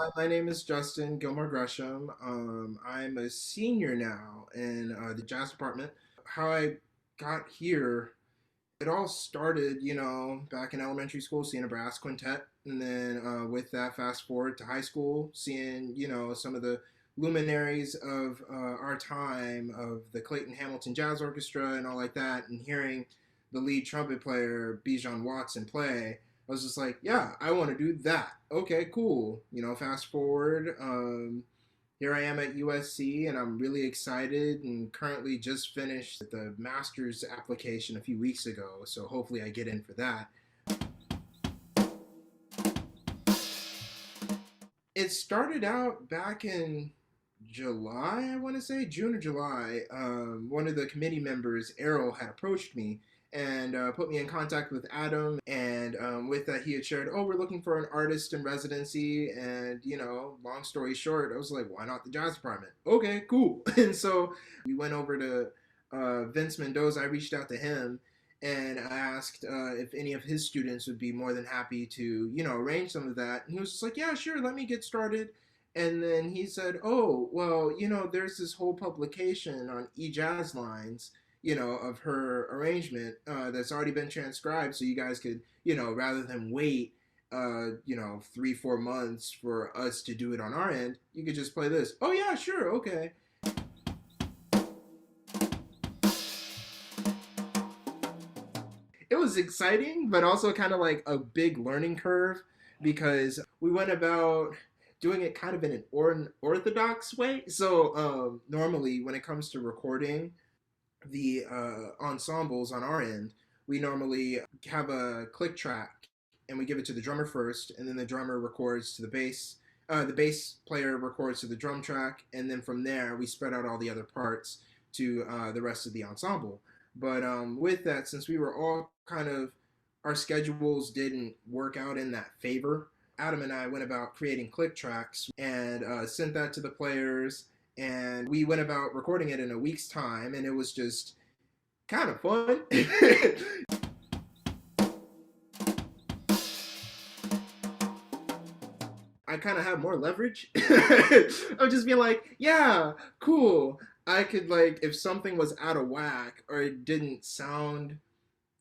Hi, my name is Justin Gilmore Gresham. I'm a senior now in the jazz department. How I got here, it all started, back in elementary school, seeing a brass quintet. And then with that, fast forward to high school, seeing, some of the luminaries of our time, of the Clayton Hamilton Jazz Orchestra and all like that, and hearing the lead trumpet player, Bijan Watson, play. I was just like, yeah, I want to do that. Okay, cool. Fast forward. Here I am at USC, and I'm really excited. And currently just finished the master's application a few weeks ago, so hopefully I get in for that. It started out back in July, I want to say June or July. One of the committee members, Errol, had approached me and put me in contact with Adam. And with that, he had shared, "Oh, we're looking for an artist in residency." And long story short, I was like, "Why not the jazz department?" Okay, cool. And so we went over to Vince Mendoza. I reached out to him and I asked if any of his students would be more than happy to, arrange some of that. And he was just like, "Yeah, sure, let me get started." And then he said, "Oh, well, there's this whole publication on eJazz Lines, of her arrangement that's already been transcribed, so you guys could, rather than wait, 3, 4 months for us to do it on our end, you could just play this." "Oh yeah, sure, okay." It was exciting, but also kind of like a big learning curve because we went about doing it kind of in an orthodox way. So normally, when it comes to recording the ensembles on our end, we normally have a click track and we give it to the drummer first, and then the drummer records to the bass. The bass player records to the drum track, and then from there we spread out all the other parts to the rest of the ensemble. But with that, since we were all kind of, our schedules didn't work out in that favor, Adam and I went about creating click tracks and sent that to the players. And we went about recording it in a week's time, and it was just kind of fun. I kind of have more leverage. I'm just being like, "Yeah, cool." I could, like, if something was out of whack or it didn't sound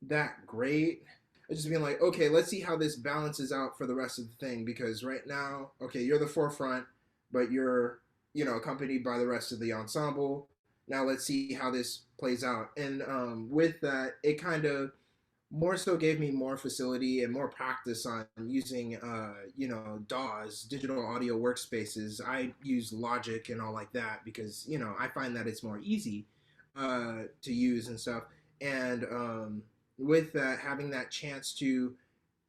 that great, I just being like, "Okay, let's see how this balances out for the rest of the thing." Because right now, okay, you're the forefront, but you're, accompanied by the rest of the ensemble. Now let's see how this plays out. And with that, it kind of more so gave me more facility and more practice on using DAWs, digital audio workspaces. I use Logic and all like that because I find that it's more easy to use and stuff. And with that, having that chance to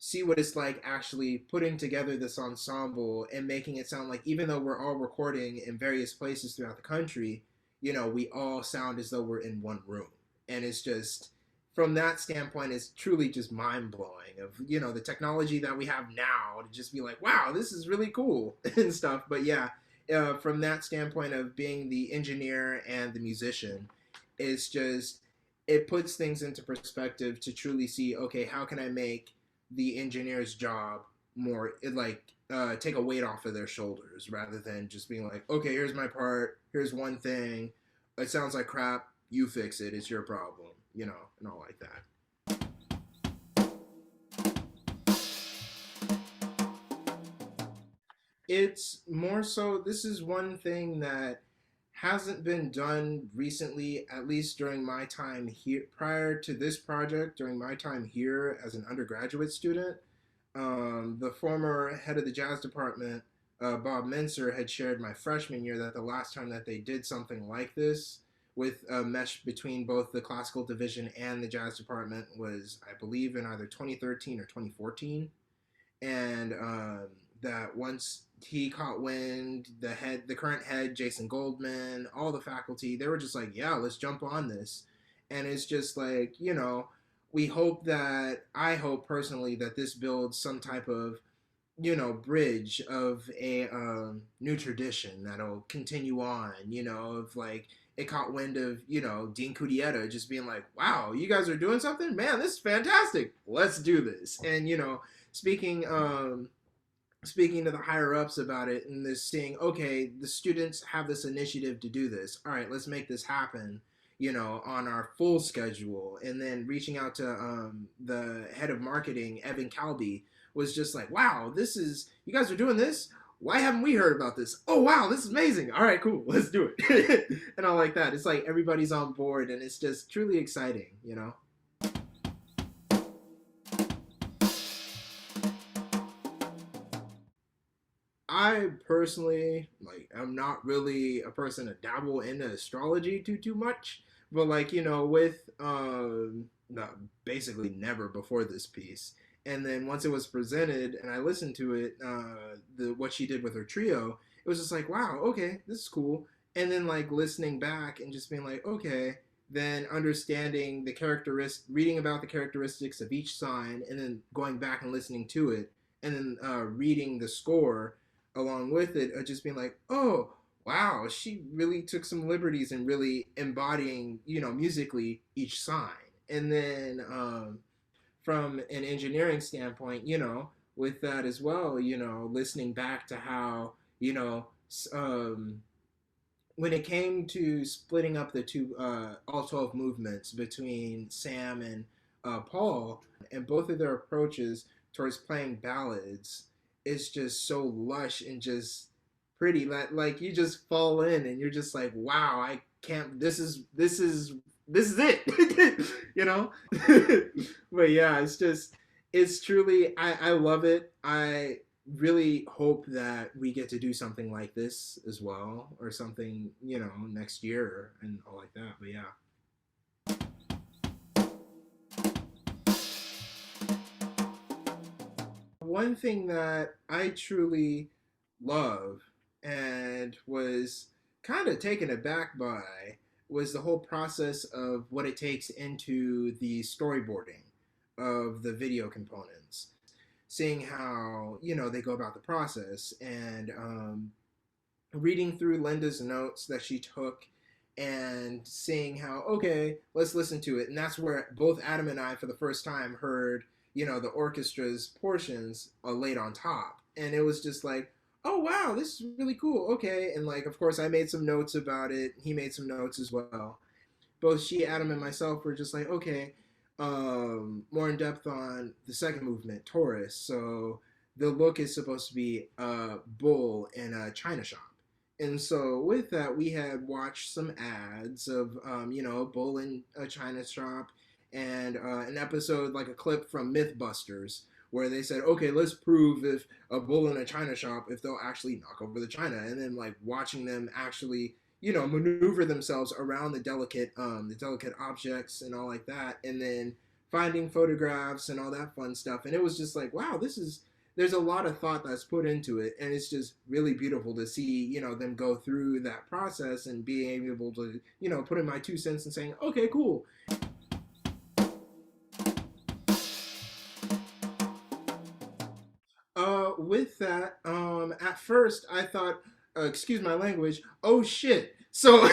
see what it's like actually putting together this ensemble and making it sound like, even though we're all recording in various places throughout the country, we all sound as though we're in one room. And it's just, from that standpoint, it's truly just mind blowing of, the technology that we have now to just be like, wow, this is really cool and stuff. But yeah, from that standpoint of being the engineer and the musician, it's just, it puts things into perspective to truly see, okay, how can I make the engineer's job more, like, take a weight off of their shoulders rather than just being like, "Okay, here's my part, here's one thing, it sounds like crap, you fix it, it's your problem," and all like that. It's more so, this is one thing that hasn't been done recently, at least during my time here. Prior to this project, during my time here as an undergraduate student, the former head of the jazz department, Bob Menser, had shared my freshman year that the last time that they did something like this with a mesh between both the classical division and the jazz department was, I believe, in either 2013 or 2014. And that once he caught wind, the current head, Jason Goldman, all the faculty, they were just like, "Yeah, let's jump on this." And it's just like, we hope that, I hope personally that this builds some type of, bridge of a new tradition that'll continue on, of like, it caught wind of, Dean Cudietta just being like, "Wow, you guys are doing something? Man, this is fantastic. Let's do this." And, speaking speaking to the higher ups about it and this seeing, okay, the students have this initiative to do this. All right, let's make this happen, on our full schedule. And then reaching out to the head of marketing, Evan Calby, was just like, wow, you guys are doing this. Why haven't we heard about this? Oh, wow, this is amazing. All right, cool. Let's do it. And all like that. It's like everybody's on board and it's just truly exciting. I personally I'm not really a person to dabble into astrology too much, but with no, basically never before this piece. And then once it was presented and I listened to it, the what she did with her trio, it was just like, wow, okay, this is cool. And then listening back and just being like, okay, then understanding reading about the characteristics of each sign, and then going back and listening to it, and then reading the score along with it, just being like, oh, wow, she really took some liberties in really embodying, musically each sign. And then from an engineering standpoint, with that as well, listening back to how, when it came to splitting up the two, all 12 movements between Sam and Paul, and both of their approaches towards playing ballads is just so lush and just pretty that you just fall in and you're just like, wow, I can't, this is it. you know but yeah, it's truly, I love it. I really hope that we get to do something like this as well, or something, next year and all like that. But yeah, one thing that I truly love and was kind of taken aback by was the whole process of what it takes into the storyboarding of the video components. Seeing how, they go about the process, and reading through Linda's notes that she took, and seeing how, okay, let's listen to it. And that's where both Adam and I, for the first time, heard, the orchestra's portions laid on top. And it was just like, oh, wow, this is really cool. Okay. And of course, I made some notes about it. He made some notes as well. Both she, Adam, and myself were just like, okay, more in depth on the second movement, Taurus. So the look is supposed to be a bull in a china shop. And so with that, we had watched some ads of, a bull in a china shop, and an episode, like a clip from Mythbusters, where they said, okay, let's prove if a bull in a china shop, if they'll actually knock over the china. And then watching them actually, maneuver themselves around the delicate objects and all like that, and then finding photographs and all that fun stuff. And it was just like, wow, there's a lot of thought that's put into it, and it's just really beautiful to see, them go through that process and being able to, put in my 2 cents and saying, okay, cool. With that, at first I thought, excuse my language, oh shit. So,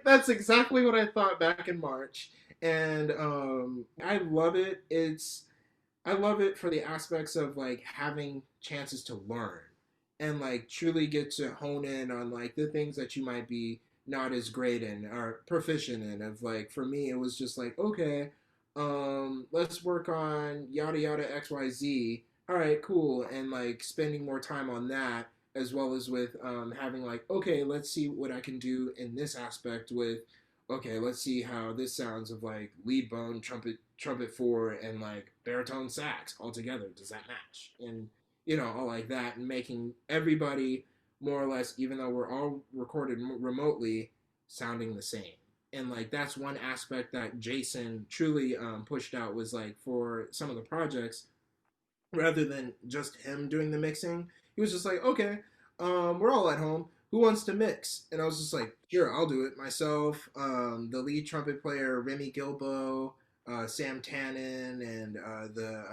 that's exactly what I thought back in March, and I love it. I love it for the aspects of having chances to learn and truly get to hone in on the things that you might be not as great in or proficient in. Of for me, it was just like, okay, let's work on yada yada XYZ. All right, cool, and spending more time on that, as well as with having okay, let's see what I can do in this aspect with, okay, let's see how this sounds of lead bone, trumpet four, and baritone sax all together. Does that match? And all like that, and making everybody more or less, even though we're all recorded remotely, sounding the same. And that's one aspect that Jason truly pushed out, was for some of the projects, rather than just him doing the mixing, he was just like, okay, we're all at home. Who wants to mix? And I was just like, sure, I'll do it myself. The lead trumpet player, Remy Gilbo, Sam Tannen, and the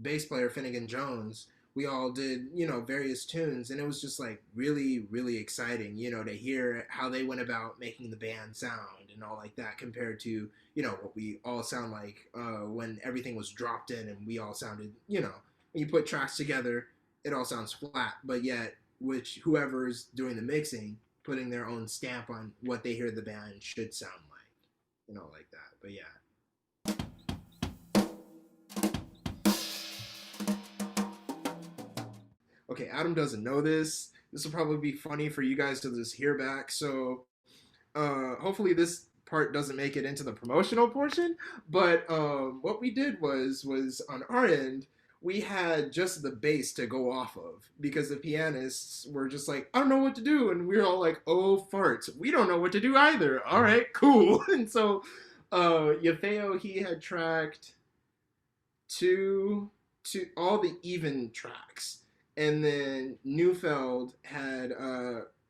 bass player, Finnegan Jones, we all did, various tunes. And it was just really, really exciting, to hear how they went about making the band sound and all like that, compared to, what we all sound like when everything was dropped in and we all sounded, when you put tracks together, it all sounds flat, but yet which whoever's doing the mixing putting their own stamp on what they hear the band should sound like, like that. But yeah. Okay, Adam doesn't know this. This will probably be funny for you guys to just hear back. So hopefully this part doesn't make it into the promotional portion. But what we did was on our end, we had just the bass to go off of because the pianists were just like, I don't know what to do, and we were all like, oh farts, we don't know what to do either. All right, cool. And so Yafeo, he had tracked to all the even tracks, and then Neufeld had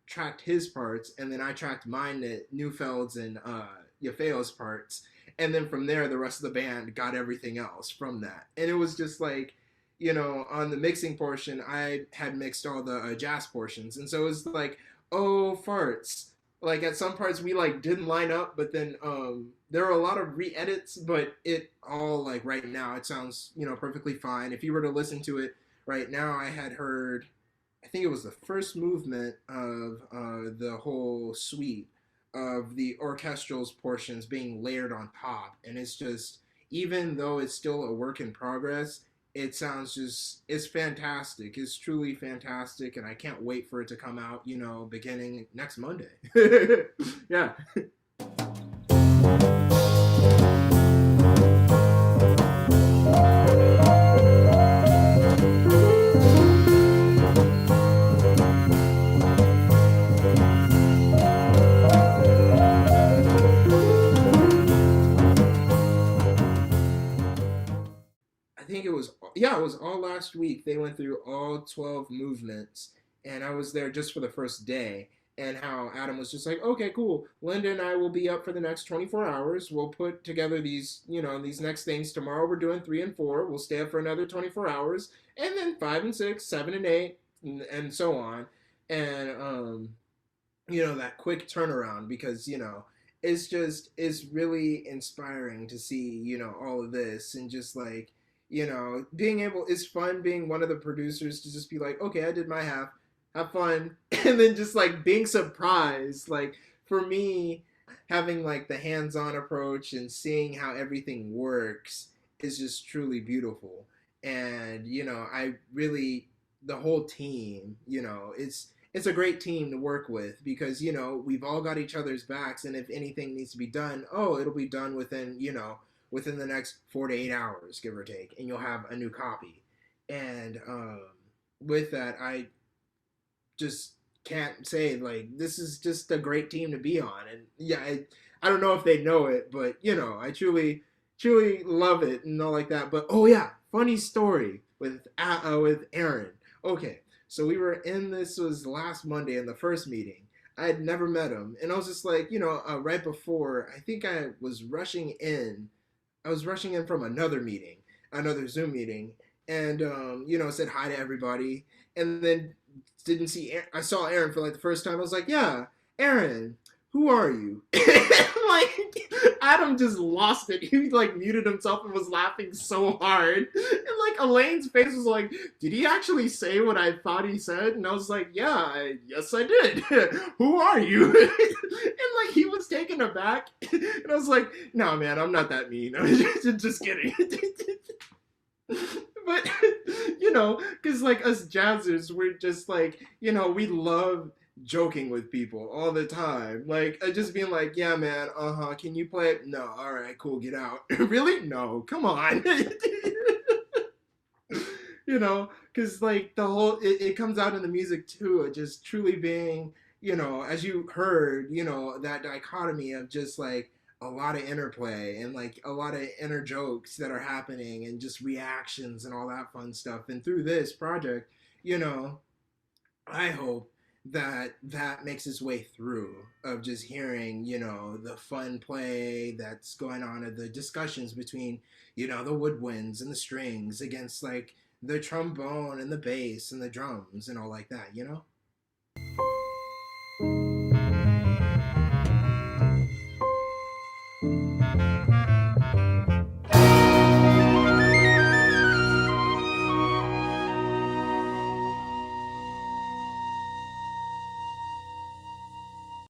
tracked his parts, and then I tracked mine at Neufeld's and Yafeo's parts, and then from there the rest of the band got everything else from that, and it was just like, on the mixing portion I had mixed all the jazz portions, and so it was like, oh farts, like at some parts we like didn't line up, but then there were a lot of re-edits, but it all like right now it sounds perfectly fine. If you were to listen to it right now, I had heard, I think it was the first movement of the whole suite of the orchestral's portions being layered on top, and it's just, even though it's still a work in progress, it sounds just, it's fantastic. It's truly fantastic, and I can't wait for it to come out, beginning next Monday. Yeah. I think it was, yeah, it was all last week. They went through all 12 movements, and I was there just for the first day. And how Adam was just like, okay, cool. Linda and I will be up for the next 24 hours. We'll put together these, these next things. Tomorrow we're doing 3 and 4. We'll stay up for another 24 hours, and then 5 and 6, 7 and 8, and so on. And that quick turnaround, because it's really inspiring to see all of this, and just like, being able, it's fun being one of the producers to just be like, okay, I did my half, have fun, and then just like being surprised. Like for me, having like the hands-on approach and seeing how everything works is just truly beautiful. And I really, the whole team, it's a great team to work with, because we've all got each other's backs, and if anything needs to be done, it'll be done within the next 4 to 8 hours, give or take, and you'll have a new copy. And with that, I just can't say, like, this is just a great team to be on. And yeah, I don't know if they know it, but I truly love it and all like that. But oh yeah, funny story with Aaron. Okay, so we were in, this was last Monday in the first meeting. I had never met him, and I was just like, right before, I think I was rushing in. I was rushing in from another meeting, another Zoom meeting, and said hi to everybody, and then didn't see Aaron. I saw Aaron for like the first time. I was like, yeah, Aaron, who are you? Like Adam just lost it. He like muted himself and was laughing so hard. And like Elaine's face was like, did he actually say what I thought he said? And I was like, yeah, yes I did. Who are you? And like he was taken aback. And I was like, no man, I'm not that mean. I was just kidding. But because like us jazzers, we're just like, we love joking with people all the time, like just being like, yeah man, can you play it? No, all right, cool, get out. Really? No, come on. Because like the whole, it comes out in the music too, it just truly being, as you heard, that dichotomy of just like a lot of interplay and like a lot of inner jokes that are happening and just reactions and all that fun stuff. And through this project, I hope that makes its way through, of just hearing, the fun play that's going on, at the discussions between, the woodwinds and the strings against like the trombone and the bass and the drums and all like that.